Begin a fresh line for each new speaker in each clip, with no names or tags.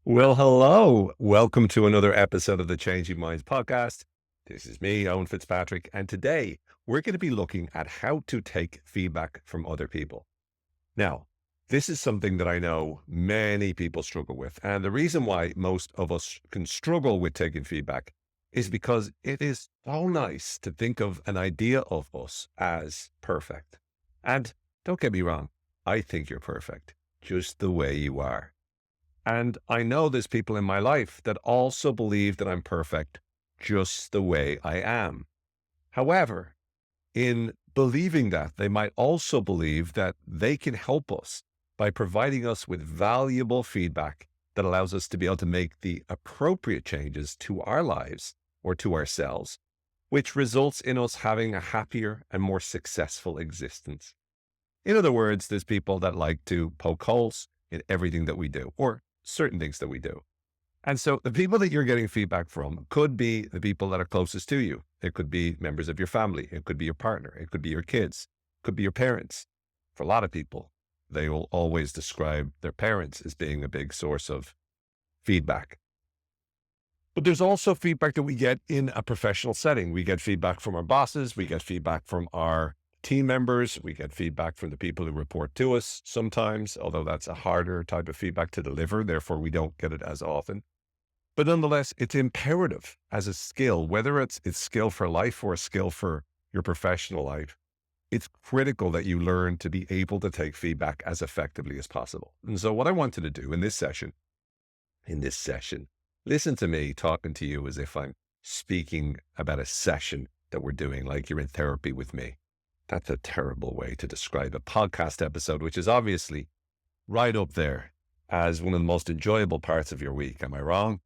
Well, hello. Welcome to another episode of the Changing Minds podcast. This is me, Owen Fitzpatrick, and today we're going to be looking at how to take feedback from other people. Now, this is something that I know many people struggle with, and the reason why most of us can struggle with taking feedback is because it is so nice to think of an idea of us as perfect. And don't get me wrong, I think you're perfect, just the way you are. And I know there's people in my life that also believe that I'm perfect just the way I am. However, in believing that, they might also believe that they can help us by providing us with valuable feedback that allows us to be able to make the appropriate changes to our lives or to ourselves, which results in us having a happier and more successful existence. In other words, there's people that like to poke holes in everything that we do, or certain things that we do. And so the people that you're getting feedback from could be the people that are closest to you. It could be members of your family. It could be your partner. It could be your kids. It could be your parents. For a lot of people, they will always describe their parents as being a big source of feedback. But there's also feedback that we get in a professional setting. We get feedback from our bosses. We get feedback from our team members. We get feedback from the people who report to us sometimes, although that's a harder type of feedback to deliver. Therefore, we don't get it as often. But nonetheless, it's imperative as a skill, whether it's skill for life or a skill for your professional life. It's critical that you learn to be able to take feedback as effectively as possible. And so what I wanted to do in this session, listen to me talking to you as if I'm speaking about a session that we're doing, like you're in therapy with me. That's a terrible way to describe a podcast episode, which is obviously right up there as one of the most enjoyable parts of your week. Am I wrong?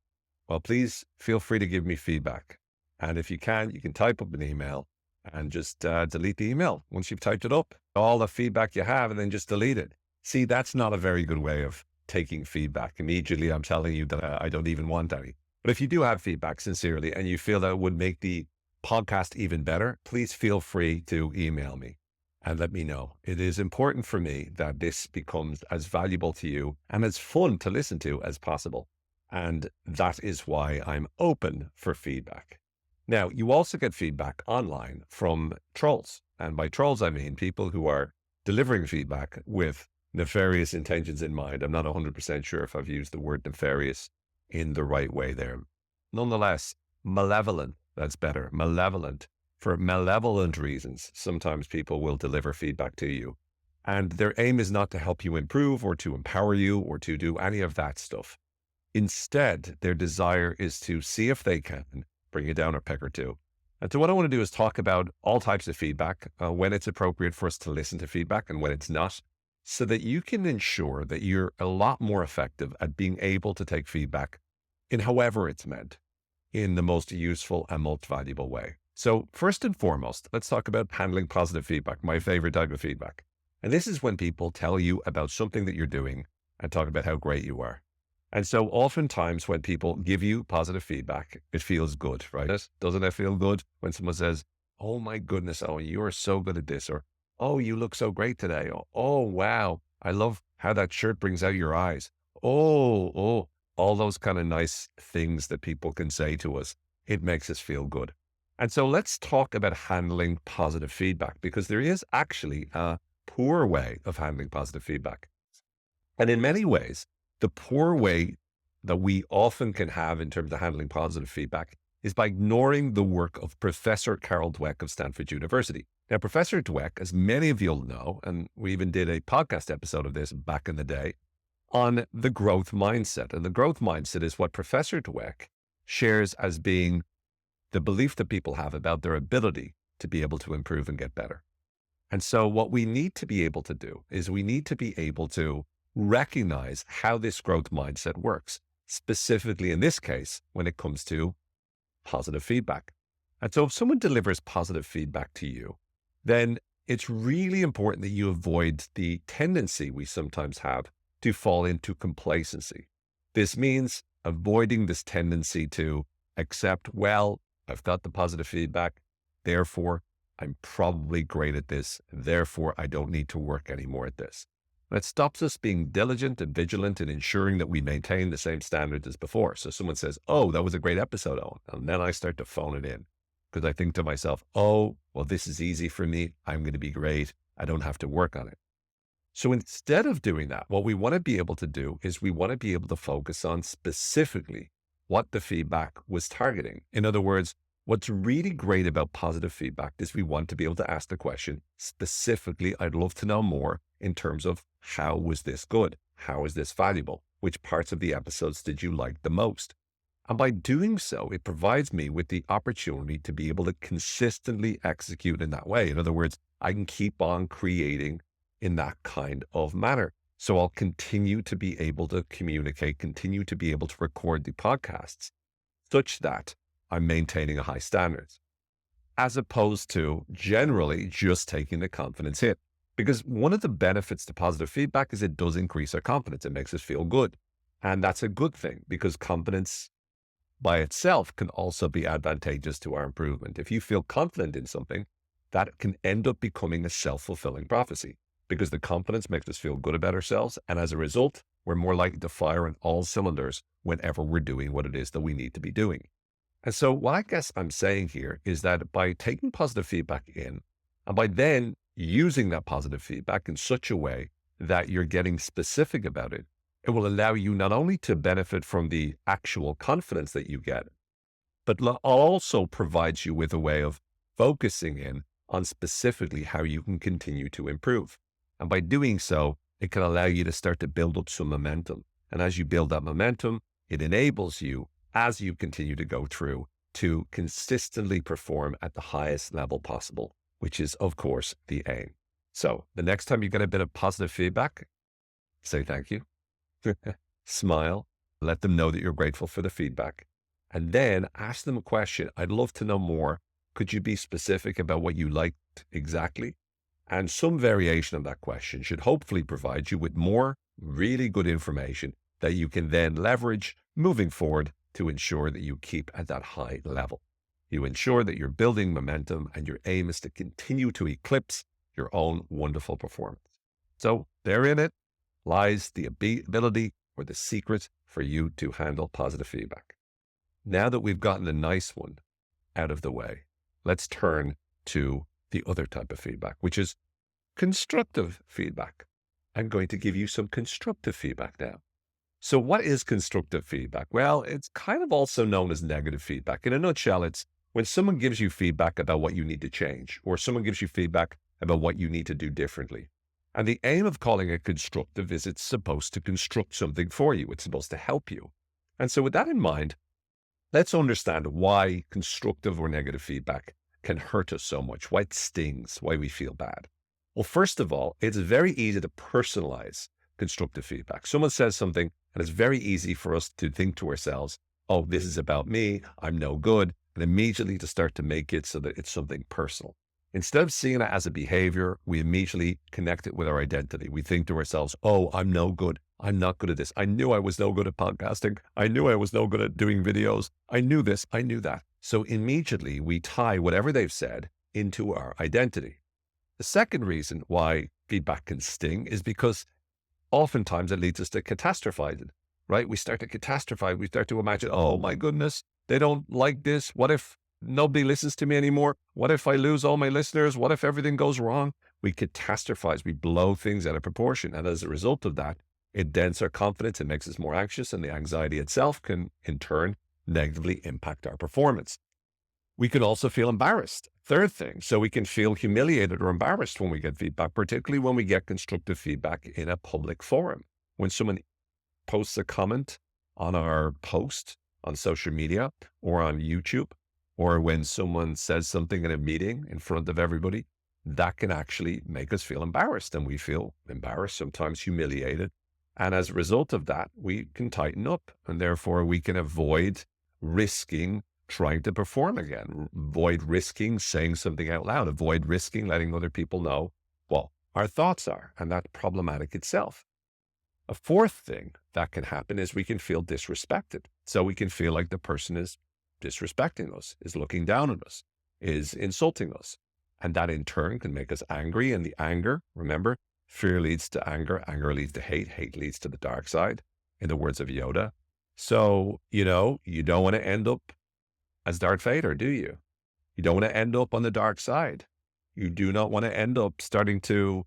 Well, please feel free to give me feedback. And if you can type up an email and just delete the email once you've typed it up, all the feedback you have, and then just delete it. See, that's not a very good way of taking feedback. Immediately, I'm telling you that I don't even want any. But if you do have feedback sincerely and you feel that it would make the podcast even better, please feel free to email me and let me know. It is important for me that this becomes as valuable to you and as fun to listen to as possible. And that is why I'm open for feedback. Now, you also get feedback online from trolls. And by trolls, I mean people who are delivering feedback with nefarious intentions in mind. I'm not 100% sure if I've used the word nefarious in the right way there. Nonetheless, malevolent, that's better, malevolent. For malevolent reasons, sometimes people will deliver feedback to you. And their aim is not to help you improve or to empower you or to do any of that stuff. Instead, their desire is to see if they can bring you down a peg or two. And so what I want to do is talk about all types of feedback, when it's appropriate for us to listen to feedback and when it's not, so that you can ensure that you're a lot more effective at being able to take feedback in however it's meant, in the most useful and most valuable way. So first and foremost, let's talk about handling positive feedback, my favorite type of feedback. And this is when people tell you about something that you're doing and talk about how great you are. And so oftentimes when people give you positive feedback, it feels good, right? Doesn't it feel good when someone says, oh my goodness, oh, you are so good at this, or, oh, you look so great today. Or, oh, wow, I love how that shirt brings out your eyes. Oh, all those kind of nice things that people can say to us. It makes us feel good. And so let's talk about handling positive feedback, because there is actually a poor way of handling positive feedback. And in many ways, the poor way that we often can have in terms of handling positive feedback is by ignoring the work of Professor Carol Dweck of Stanford University. Now, Professor Dweck, as many of you'll know, and we even did a podcast episode of this back in the day, on the growth mindset. And the growth mindset is what Professor Dweck shares as being the belief that people have about their ability to be able to improve and get better. And so what we need to be able to do is we need to be able to recognize how this growth mindset works, specifically in this case, when it comes to positive feedback. And so if someone delivers positive feedback to you, then it's really important that you avoid the tendency we sometimes have to fall into complacency. This means avoiding this tendency to accept, well, I've got the positive feedback, therefore I'm probably great at this, therefore I don't need to work anymore at this. And it stops us being diligent and vigilant in ensuring that we maintain the same standards as before. So someone says, oh, that was a great episode, Owen. And then I start to phone it in because I think to myself, oh, well, this is easy for me. I'm going to be great. I don't have to work on it. So instead of doing that, what we want to be able to do is we want to be able to focus on specifically what the feedback was targeting. In other words, what's really great about positive feedback is we want to be able to ask the question specifically, I'd love to know more in terms of how was this good? How is this valuable? Which parts of the episodes did you like the most? And by doing so, it provides me with the opportunity to be able to consistently execute in that way. In other words, I can keep on creating in that kind of manner. So I'll continue to be able to communicate, continue to be able to record the podcasts such that I'm maintaining a high standard, as opposed to generally just taking the confidence hit. Because one of the benefits to positive feedback is it does increase our confidence. It makes us feel good. And that's a good thing because confidence by itself can also be advantageous to our improvement. If you feel confident in something, that can end up becoming a self-fulfilling prophecy because the confidence makes us feel good about ourselves. And as a result, we're more likely to fire on all cylinders whenever we're doing what it is that we need to be doing. And so what I guess I'm saying here is that by taking positive feedback in, and by then using that positive feedback in such a way that you're getting specific about it, it will allow you not only to benefit from the actual confidence that you get, but also provides you with a way of focusing in on specifically how you can continue to improve. And by doing so, it can allow you to start to build up some momentum. And as you build that momentum, it enables you, as you continue to go through, to consistently perform at the highest level possible, which is, of course, the aim. So the next time you get a bit of positive feedback, say thank you, smile, let them know that you're grateful for the feedback, and then ask them a question. I'd love to know more. Could you be specific about what you liked exactly? And some variation of that question should hopefully provide you with more really good information that you can then leverage moving forward to ensure that you keep at that high level. You ensure that you're building momentum and your aim is to continue to eclipse your own wonderful performance. So therein it lies the ability or the secret for you to handle positive feedback. Now that we've gotten the nice one out of the way, let's turn to the other type of feedback, which is constructive feedback. I'm going to give you some constructive feedback now. So what is constructive feedback? Well, it's kind of also known as negative feedback. In a nutshell, it's when someone gives you feedback about what you need to change, or someone gives you feedback about what you need to do differently. And the aim of calling it constructive is it's supposed to construct something for you. It's supposed to help you. And so with that in mind, let's understand why constructive or negative feedback can hurt us so much, why it stings, why we feel bad. Well, first of all, it's very easy to personalize constructive feedback. Someone says something, and it's very easy for us to think to ourselves, oh, this is about me, I'm no good, and immediately to start to make it so that it's something personal. Instead of seeing it as a behavior, we immediately connect it with our identity. We think to ourselves, oh, I'm no good. I'm not good at this. I knew I was no good at podcasting. I knew I was no good at doing videos. I knew this. I knew that. So immediately we tie whatever they've said into our identity. The second reason why feedback can sting is because oftentimes it leads us to catastrophizing, right? We start to catastrophize. We start to imagine, oh my goodness, they don't like this. What if nobody listens to me anymore? What if I lose all my listeners? What if everything goes wrong? We catastrophize. We blow things out of proportion. And as a result of that, it dents our confidence. It makes us more anxious. And the anxiety itself can, in turn, negatively impact our performance. We can also feel embarrassed. Third thing, so we can feel humiliated or embarrassed when we get feedback, particularly when we get constructive feedback in a public forum. When someone posts a comment on our post on social media or on YouTube, or when someone says something in a meeting in front of everybody, that can actually make us feel embarrassed. And we feel embarrassed, sometimes humiliated. And as a result of that, we can tighten up, and therefore we can avoid risking trying to perform again, avoid risking saying something out loud, avoid risking letting other people know what our thoughts are. And that's problematic itself. A fourth thing that can happen is we can feel disrespected. So we can feel like the person is disrespecting us, is looking down on us, is insulting us. And that in turn can make us angry. And the anger, remember, Fear leads to anger. Anger leads to hate. Hate leads to the dark side, in the words of Yoda. So, you don't want to end up as Darth Vader, do you? You don't want to end up on the dark side. You do not want to end up starting to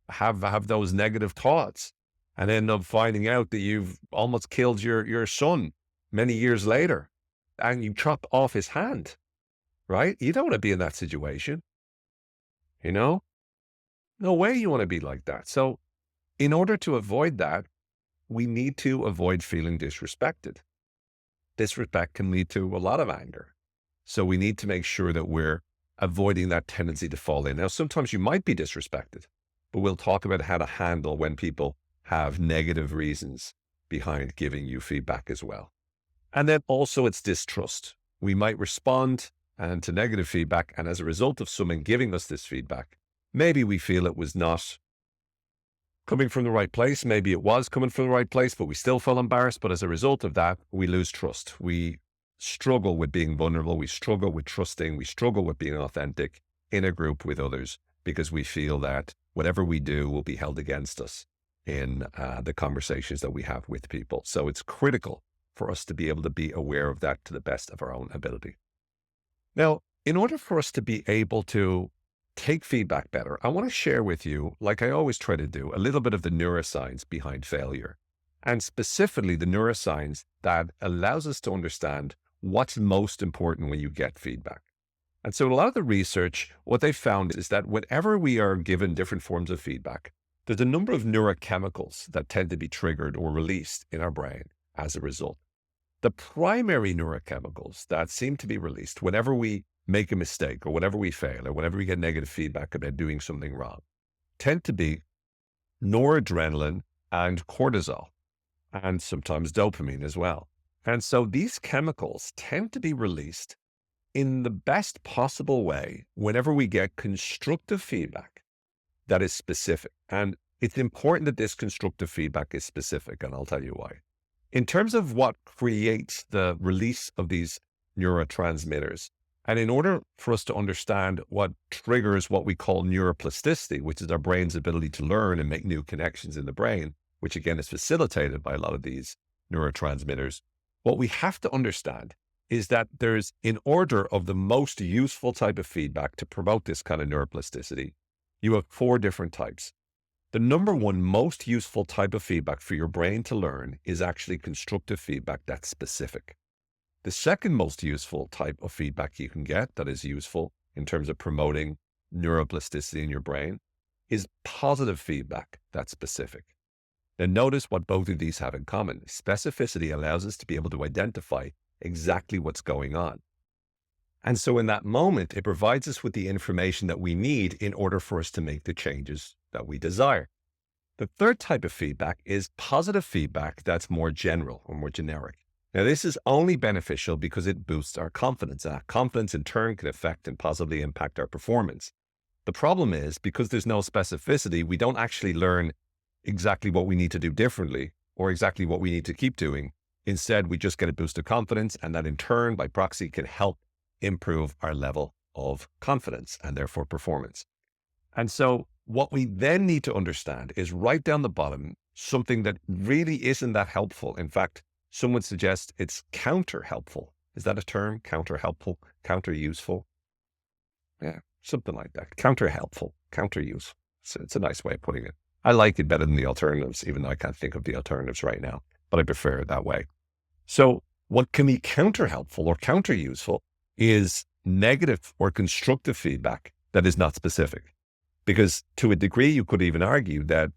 have those negative thoughts and end up finding out that you've almost killed your son many years later and you chop off his hand, right? You don't want to be in that situation, you know? No way you want to be like that. So in order to avoid that, we need to avoid feeling disrespected. Disrespect can lead to a lot of anger. So we need to make sure that we're avoiding that tendency to fall in. Now, sometimes you might be disrespected, but we'll talk about how to handle when people have negative reasons behind giving you feedback as well. And then also it's distrust. We might respond to negative feedback, and as a result of someone giving us this feedback, maybe we feel it was not coming from the right place. Maybe it was coming from the right place, but we still feel embarrassed. But as a result of that, we lose trust. We struggle with being vulnerable. We struggle with trusting. We struggle with being authentic in a group with others because we feel that whatever we do will be held against us in the conversations that we have with people. So it's critical for us to be able to be aware of that to the best of our own ability. Now, in order for us to be able to take feedback better, I want to share with you, like I always try to do, a little bit of the neuroscience behind failure, and specifically the neuroscience that allows us to understand what's most important when you get feedback. And so a lot of the research, what they found is that whenever we are given different forms of feedback, there's a number of neurochemicals that tend to be triggered or released in our brain as a result. The primary neurochemicals that seem to be released whenever we make a mistake or whenever we fail or whenever we get negative feedback about doing something wrong tend to be noradrenaline and cortisol, and sometimes dopamine as well. And so these chemicals tend to be released in the best possible way whenever we get constructive feedback that is specific. And it's important that this constructive feedback is specific, and I'll tell you why. In terms of what creates the release of these neurotransmitters, and in order for us to understand what triggers what we call neuroplasticity, which is our brain's ability to learn and make new connections in the brain, which again is facilitated by a lot of these neurotransmitters, what we have to understand is that there's, in order of the most useful type of feedback to promote this kind of neuroplasticity, you have 4 different types. The number one most useful type of feedback for your brain to learn is actually constructive feedback that's specific. The second most useful type of feedback you can get that is useful in terms of promoting neuroplasticity in your brain is positive feedback that's specific. Now notice what both of these have in common. Specificity allows us to be able to identify exactly what's going on. And so in that moment, it provides us with the information that we need in order for us to make the changes that we desire. The third type of feedback is positive feedback that's more general or more generic. Now, this is only beneficial because it boosts our confidence. And our confidence in turn can affect and positively impact our performance. The problem is because there's no specificity, we don't actually learn exactly what we need to do differently or exactly what we need to keep doing. Instead, we just get a boost of confidence, and that in turn, by proxy, can help improve our level of confidence and therefore performance. And so what we then need to understand is right down the bottom, something that really isn't that helpful. In fact, some would suggest it's counter-helpful. Is that a term? Counter-helpful, counter-useful? Yeah, something like that. Counter-helpful, counter-useful. So it's a nice way of putting it. I like it better than the alternatives, even though I can't think of the alternatives right now, but I prefer it that way. So what can be counter-helpful or counter-useful is negative or constructive feedback that is not specific. Because to a degree, you could even argue that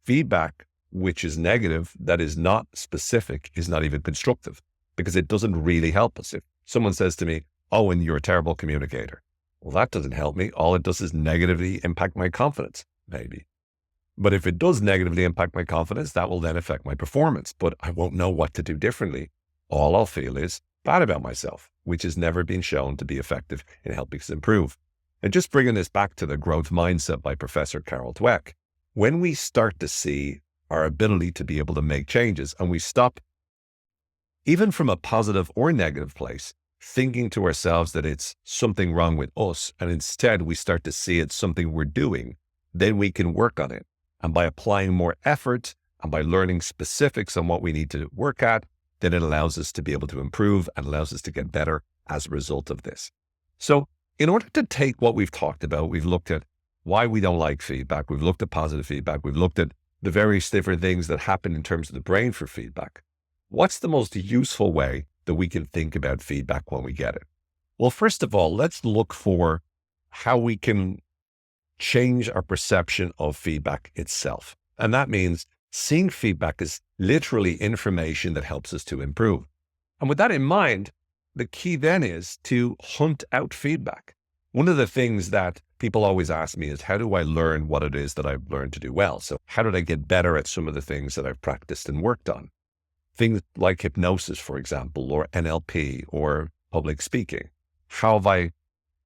feedback which is negative, that is not specific, is not even constructive, because it doesn't really help us. If someone says to me, "Oh, and you're a terrible communicator," well, that doesn't help me. All it does is negatively impact my confidence, maybe. But if it does negatively impact my confidence, that will then affect my performance, but I won't know what to do differently. All I'll feel is bad about myself, which has never been shown to be effective in helping us improve. And just bringing this back to the growth mindset by Professor Carol Dweck, when we start to see our ability to be able to make changes and we stop, even from a positive or negative place, thinking to ourselves that it's something wrong with us, and instead we start to see it's something we're doing, then we can work on it. And by applying more effort and by learning specifics on what we need to work at, then it allows us to be able to improve and allows us to get better as a result of this. So in order to take what we've talked about, we've looked at why we don't like feedback. We've looked at positive feedback. We've looked at the various different things that happen in terms of the brain for feedback. What's the most useful way that we can think about feedback when we get it? Well, first of all, let's look for how we can change our perception of feedback itself. And that means seeing feedback as literally information that helps us to improve. And with that in mind, the key then is to hunt out feedback. One of the things that people always ask me is, how do I learn what it is that I've learned to do well? So how did I get better at some of the things that I've practiced and worked on? Things like hypnosis, for example, or NLP or public speaking. How have I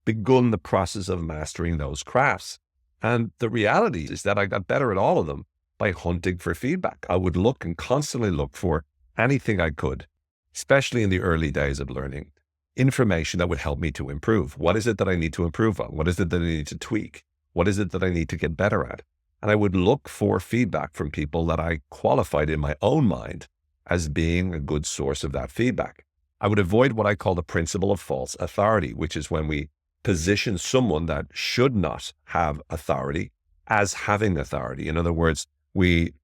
begun the process of mastering those crafts? And the reality is that I got better at all of them by hunting for feedback. I would look and constantly look for anything I could, especially in the early days of learning, information that would help me to improve. What is it that I need to improve on? What is it that I need to tweak? What is it that I need to get better at? And I would look for feedback from people that I qualified in my own mind as being a good source of that feedback. I would avoid what I call the principle of false authority, which is when we position someone that should not have authority as having authority. In other words, we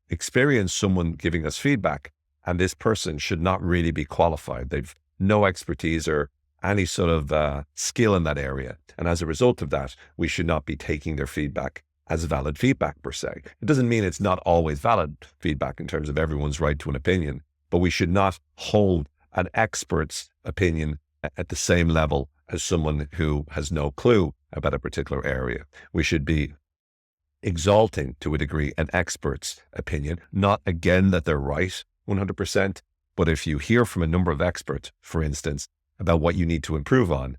experience someone giving us feedback, and this person should not really be qualified. They've no expertise or any sort of skill in that area. And as a result of that, we should not be taking their feedback as valid feedback per se. It doesn't mean it's not always valid feedback in terms of everyone's right to an opinion, but we should not hold an expert's opinion at the same level as someone who has no clue about a particular area. We should be exalting to a degree an expert's opinion, not again that they're right 100%, but if you hear from a number of experts, for instance, about what you need to improve on,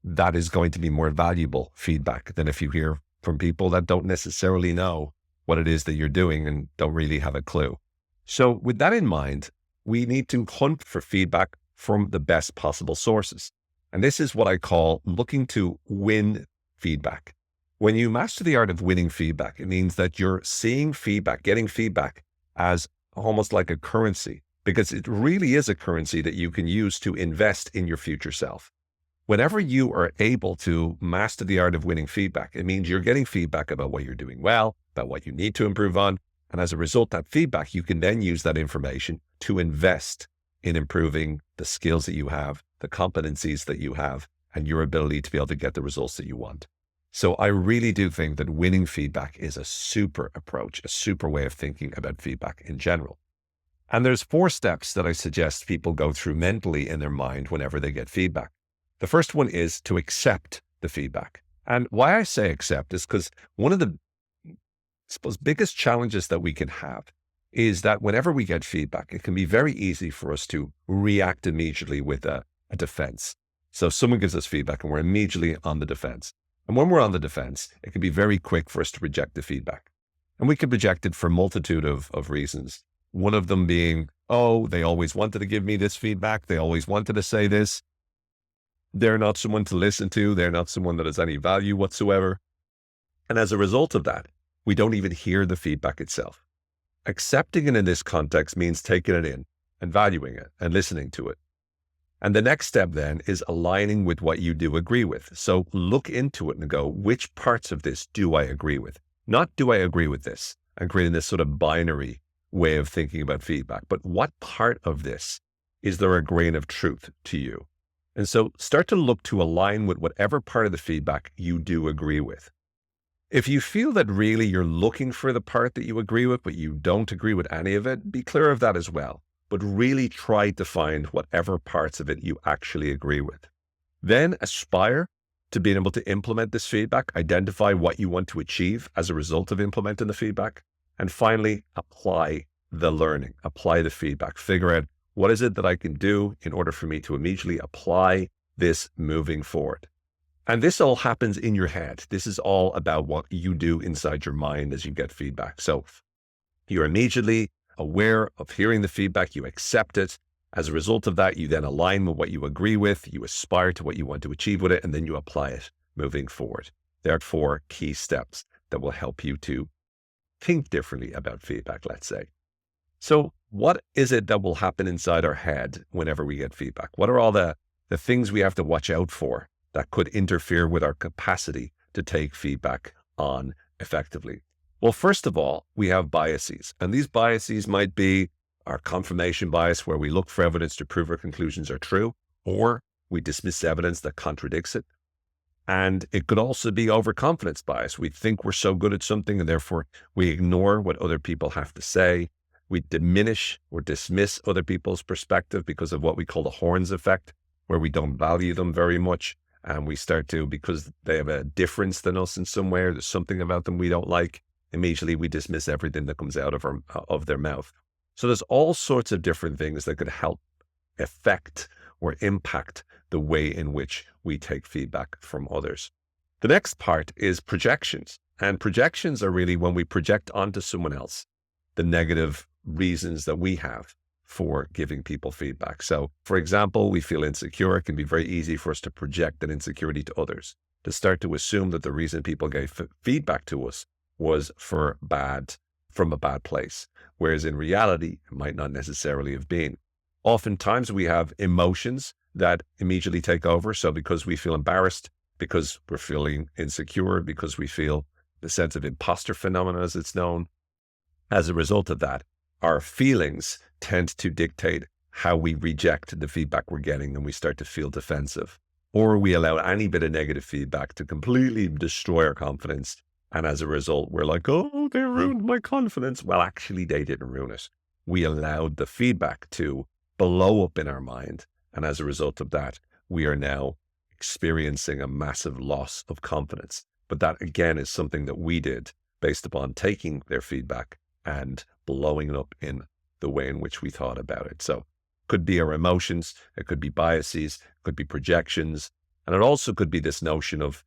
that is going to be more valuable feedback than if you hear from people that don't necessarily know what it is that you're doing and don't really have a clue. So with that in mind, we need to hunt for feedback from the best possible sources. And this is what I call looking to win feedback. When you master the art of winning feedback, it means that you're seeing feedback, getting feedback as almost like a currency, because it really is a currency that you can use to invest in your future self. Whenever you are able to master the art of winning feedback, it means you're getting feedback about what you're doing well, about what you need to improve on. And as a result, that feedback, you can then use that information to invest in improving the skills that you have, the competencies that you have, and your ability to be able to get the results that you want. So I really do think that winning feedback is a super approach, a super way of thinking about feedback in general. And there's 4 steps that I suggest people go through mentally in their mind whenever they get feedback. The first one is to accept the feedback. And why I say accept is because one of the, I suppose, biggest challenges that we can have is that whenever we get feedback, it can be very easy for us to react immediately with a defense. So someone gives us feedback and we're immediately on the defense. And when we're on the defense, it can be very quick for us to reject the feedback. And we can reject it for a multitude of reasons. One of them being, oh, they always wanted to give me this feedback. They always wanted to say this. They're not someone to listen to. They're not someone that has any value whatsoever. And as a result of that, we don't even hear the feedback itself. Accepting it in this context means taking it in and valuing it and listening to it. And the next step then is aligning with what you do agree with. So look into it and go, which parts of this do I agree with? Not do I agree with this and creating this sort of binary way of thinking about feedback, but what part of this is there a grain of truth to you? And so start to look to align with whatever part of the feedback you do agree with. If you feel that really you're looking for the part that you agree with, but you don't agree with any of it, be clear of that as well. But really try to find whatever parts of it you actually agree with. Then aspire to being able to implement this feedback, identify what you want to achieve as a result of implementing the feedback, and finally apply the learning, apply the feedback, figure out what is it that I can do in order for me to immediately apply this moving forward. And this all happens in your head. This is all about what you do inside your mind as you get feedback. So you're immediately aware of hearing the feedback, you accept it. As a result of that, you then align with what you agree with, you aspire to what you want to achieve with it, and then you apply it moving forward. There are 4 key steps that will help you to think differently about feedback, let's say. So what is it that will happen inside our head whenever we get feedback? What are all the things we have to watch out for that could interfere with our capacity to take feedback on effectively? Well, first of all, we have biases, and these biases might be our confirmation bias, where we look for evidence to prove our conclusions are true, or we dismiss evidence that contradicts it. And it could also be overconfidence bias. We think we're so good at something, and therefore we ignore what other people have to say. We diminish or dismiss other people's perspective because of what we call the horns effect, where we don't value them very much. And we start to, because they have a difference than us in some way, or there's something about them we don't like, immediately we dismiss everything that comes out of their mouth. So there's all sorts of different things that could help affect or impact the way in which we take feedback from others. The next part is projections. And projections are really when we project onto someone else the negative reasons that we have for giving people feedback. So, for example, we feel insecure. It can be very easy for us to project that insecurity to others, to start to assume that the reason people gave feedback to us was from a bad place, whereas in reality, it might not necessarily have been. Oftentimes we have emotions that immediately take over. So because we feel embarrassed, because we're feeling insecure, because we feel the sense of imposter phenomena, as it's known, as a result of that, our feelings tend to dictate how we reject the feedback we're getting, and we start to feel defensive, or we allow any bit of negative feedback to completely destroy our confidence. And as a result, we're like, oh, they ruined my confidence. Well, actually, they didn't ruin it. We allowed the feedback to blow up in our mind. And as a result of that, we are now experiencing a massive loss of confidence. But that, again, is something that we did based upon taking their feedback and blowing it up in the way in which we thought about it. So it could be our emotions, it could be biases, it could be projections, and it also could be this notion of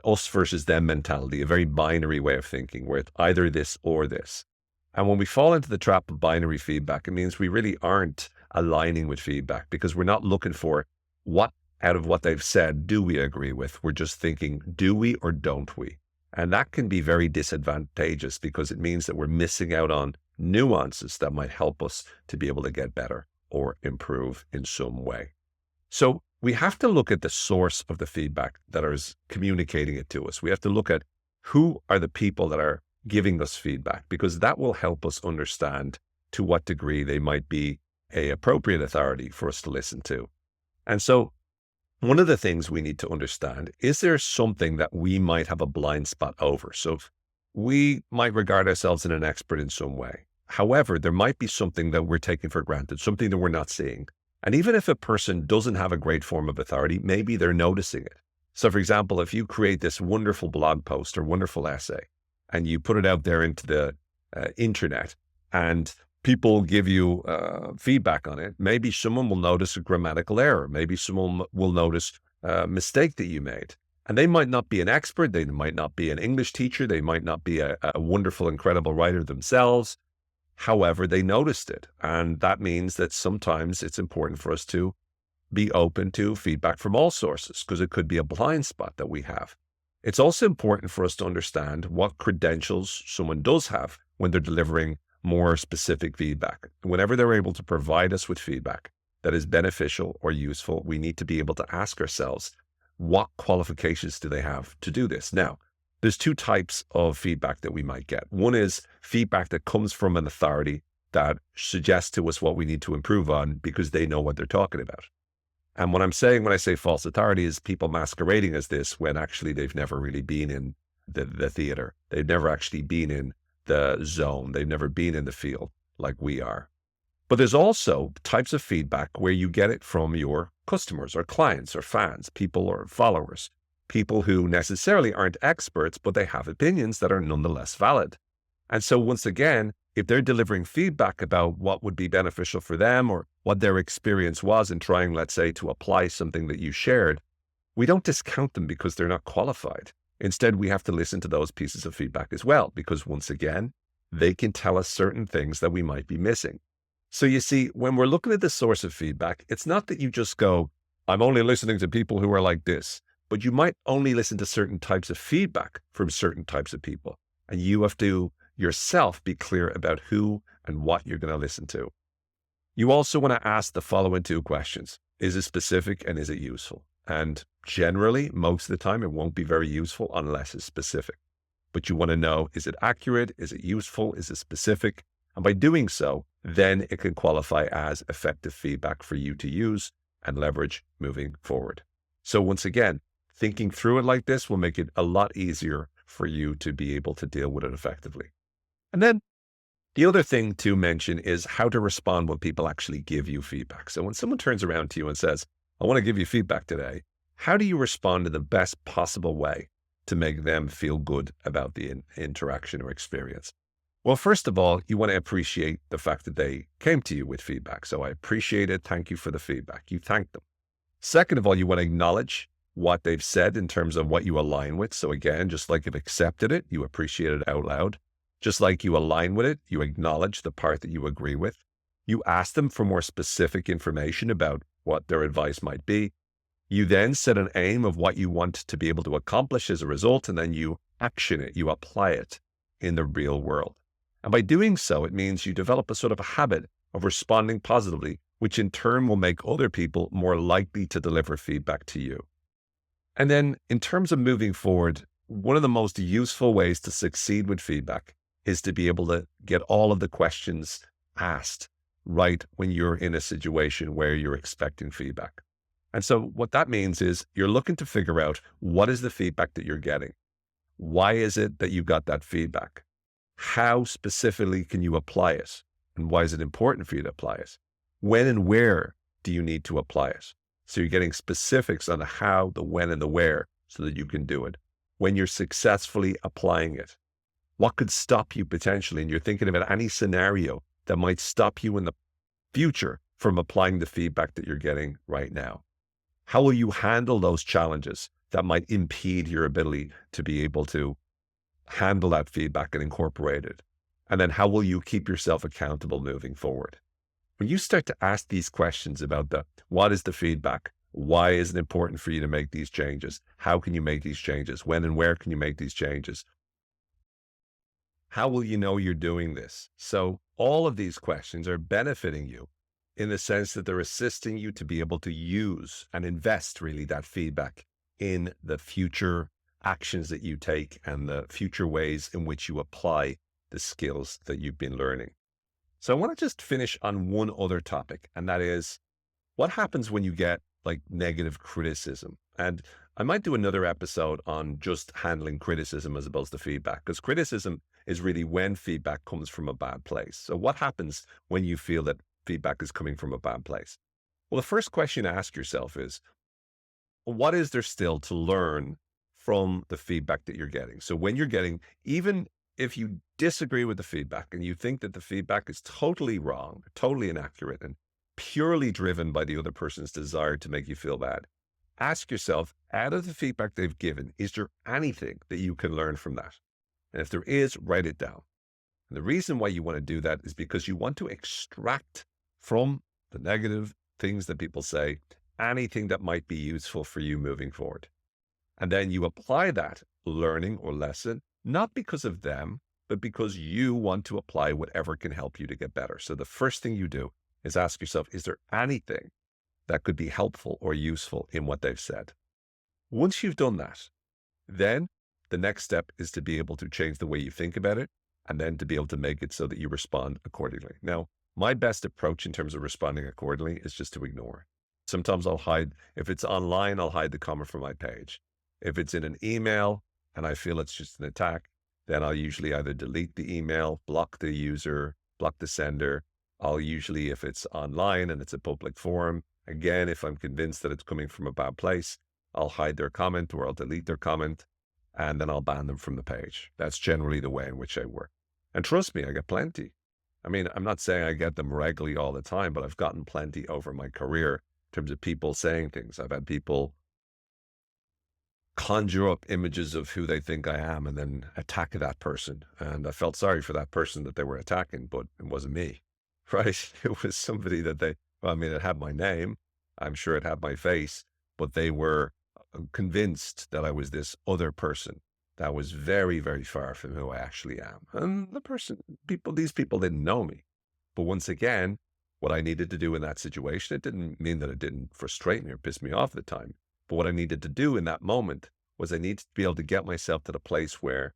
us versus them mentality, a very binary way of thinking where it's either this or this. And when we fall into the trap of binary feedback, it means we really aren't aligning with feedback because we're not looking for what out of what they've said do we agree with. We're just thinking, do we or don't we? And that can be very disadvantageous because it means that we're missing out on nuances that might help us to be able to get better or improve in some way. So we have to look at the source of the feedback that is communicating it to us. We have to look at who are the people that are giving us feedback, because that will help us understand to what degree they might be an appropriate authority for us to listen to. And so one of the things we need to understand, is there something that we might have a blind spot over? So we might regard ourselves as an expert in some way. However, there might be something that we're taking for granted, something that we're not seeing. And even if a person doesn't have a great form of authority, maybe they're noticing it. So for example, if you create this wonderful blog post or wonderful essay, and you put it out there into the internet, and people give you feedback on it, maybe someone will notice a grammatical error. Maybe someone will notice a mistake that you made. And they might not be an expert. They might not be an English teacher. They might not be a wonderful, incredible writer themselves. However, they noticed it. And that means that sometimes it's important for us to be open to feedback from all sources, because it could be a blind spot that we have. It's also important for us to understand what credentials someone does have when they're delivering more specific feedback. Whenever they're able to provide us with feedback that is beneficial or useful, we need to be able to ask ourselves, what qualifications do they have to do this? Now, there's two types of feedback that we might get. One is feedback that comes from an authority that suggests to us what we need to improve on because they know what they're talking about. And what I'm saying when I say false authority is people masquerading as this when actually they've never really been in the theater. They've never actually been in the zone. They've never been in the field like we are. But there's also types of feedback where you get it from your customers or clients or fans, people or followers, people who necessarily aren't experts, but they have opinions that are nonetheless valid. And so once again, if they're delivering feedback about what would be beneficial for them or what their experience was in trying, let's say, to apply something that you shared, we don't discount them because they're not qualified. Instead, we have to listen to those pieces of feedback as well, because once again, they can tell us certain things that we might be missing. So you see, when we're looking at the source of feedback, it's not that you just go, I'm only listening to people who are like this, but you might only listen to certain types of feedback from certain types of people. And you have to yourself be clear about who and what you're going to listen to. You also want to ask the following two questions. Is it specific and is it useful? And generally, most of the time, it won't be very useful unless it's specific. But you want to know, is it accurate? Is it useful? Is it specific? And by doing so, then it can qualify as effective feedback for you to use and leverage moving forward. So once again, thinking through it like this will make it a lot easier for you to be able to deal with it effectively. And then the other thing to mention is how to respond when people actually give you feedback. So when someone turns around to you and says, I want to give you feedback today, how do you respond in the best possible way to make them feel good about the interaction or experience? Well, first of all, you want to appreciate the fact that they came to you with feedback. So I appreciate it. Thank you for the feedback. You thank them. Second of all, you want to acknowledge what they've said in terms of what you align with. So again, just like you've accepted it, you appreciate it out loud. Just like you align with it, you acknowledge the part that you agree with. You ask them for more specific information about what their advice might be. You then set an aim of what you want to be able to accomplish as a result, and then you action it, you apply it in the real world. And by doing so, it means you develop a sort of a habit of responding positively, which in turn will make other people more likely to deliver feedback to you. And then in terms of moving forward, one of the most useful ways to succeed with feedback is to be able to get all of the questions asked right when you're in a situation where you're expecting feedback. And so what that means is you're looking to figure out what is the feedback that you're getting? Why is it that you got that feedback? How specifically can you apply it? And why is it important for you to apply it? When and where do you need to apply it? So you're getting specifics on the how, the when, and the where so that you can do it. When you're successfully applying it, what could stop you potentially? And you're thinking about any scenario that might stop you in the future from applying the feedback that you're getting right now. How will you handle those challenges that might impede your ability to be able to handle that feedback and incorporate it? And then how will you keep yourself accountable moving forward? When you start to ask these questions about what is the feedback? Why is it important for you to make these changes? How can you make these changes? When and where can you make these changes? How will you know you're doing this? So all of these questions are benefiting you in the sense that they're assisting you to be able to use and invest really that feedback in the future actions that you take and the future ways in which you apply the skills that you've been learning. So I want to just finish on one other topic, and that is what happens when you get like negative criticism. And I might do another episode on just handling criticism as opposed to feedback, because criticism is really when feedback comes from a bad place. So what happens when you feel that feedback is coming from a bad place? Well, the first question to ask yourself is, what is there still to learn from the feedback that you're getting? So when you're getting, even if you disagree with the feedback and you think that the feedback is totally wrong, totally inaccurate, and purely driven by the other person's desire to make you feel bad, ask yourself, out of the feedback they've given, is there anything that you can learn from that? And if there is, write it down. And the reason why you want to do that is because you want to extract from the negative things that people say, anything that might be useful for you moving forward. And then you apply that learning or lesson, not because of them, but because you want to apply whatever can help you to get better. So the first thing you do is ask yourself, is there anything that could be helpful or useful in what they've said? Once you've done that, then the next step is to be able to change the way you think about it, and then to be able to make it so that you respond accordingly. Now, my best approach in terms of responding accordingly is just to ignore. Sometimes I'll hide, if it's online, I'll hide the comment from my page. If it's in an email and I feel it's just an attack, then I'll usually either delete the email, block the user, block the sender. I'll usually, if it's online and it's a public forum, again, if I'm convinced that it's coming from a bad place, I'll hide their comment or I'll delete their comment, and then I'll ban them from the page. That's generally the way in which I work. And trust me, I get plenty. I mean, I'm not saying I get them regularly all the time, but I've gotten plenty over my career in terms of people saying things. I've had people conjure up images of who they think I am and then attack that person. And I felt sorry for that person that they were attacking, but it wasn't me, right? It was somebody that it had my name. I'm sure it had my face, but they were convinced that I was this other person. that was very, very far from who I actually am. And these people didn't know me. But once again, what I needed to do in that situation, it didn't mean that it didn't frustrate me or piss me off at the time. But what I needed to do in that moment was I needed to be able to get myself to the place where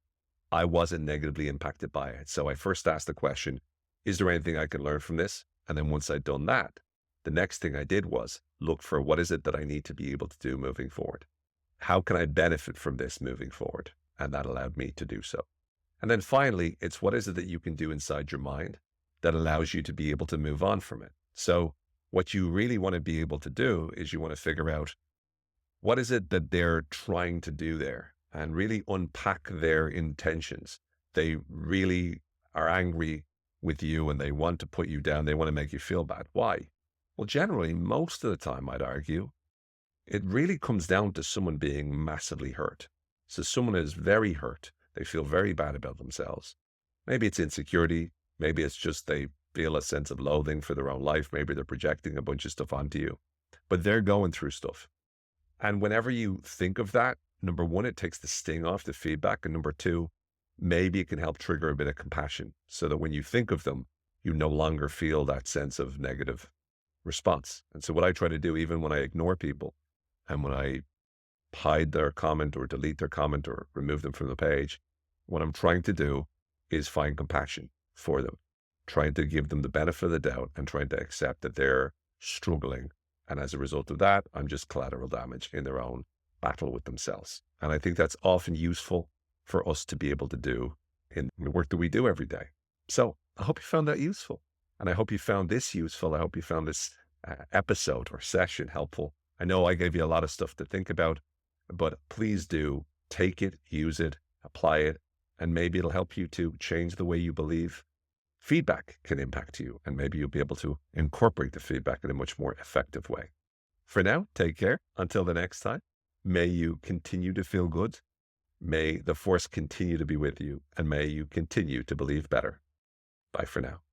I wasn't negatively impacted by it. So I first asked the question, is there anything I can learn from this? And then once I'd done that, the next thing I did was look for what is it that I need to be able to do moving forward? How can I benefit from this moving forward? And that allowed me to do so. And then finally, it's what is it that you can do inside your mind that allows you to be able to move on from it? So what you really want to be able to do is you want to figure out what is it that they're trying to do there and really unpack their intentions. They really are angry with you and they want to put you down. They want to make you feel bad. Why? Well, generally, most of the time, I'd argue, it really comes down to someone being massively hurt. So someone is very hurt. They feel very bad about themselves. Maybe it's insecurity. Maybe it's just they feel a sense of loathing for their own life. Maybe they're projecting a bunch of stuff onto you, but they're going through stuff. And whenever you think of that, number one, it takes the sting off the feedback. And number two, maybe it can help trigger a bit of compassion so that when you think of them, you no longer feel that sense of negative response. And so what I try to do, even when I ignore people and when I hide their comment or delete their comment or remove them from the page, what I'm trying to do is find compassion for them, trying to give them the benefit of the doubt and trying to accept that they're struggling. And as a result of that, I'm just collateral damage in their own battle with themselves. And I think that's often useful for us to be able to do in the work that we do every day. So I hope you found that useful. And I hope you found this useful. I hope you found this episode or session helpful. I know I gave you a lot of stuff to think about, but please do take it, use it, apply it, and maybe it'll help you to change the way you believe feedback can impact you. And maybe you'll be able to incorporate the feedback in a much more effective way. For now, take care. Until the next time, may you continue to feel good. May the force continue to be with you, and may you continue to believe better. Bye for now.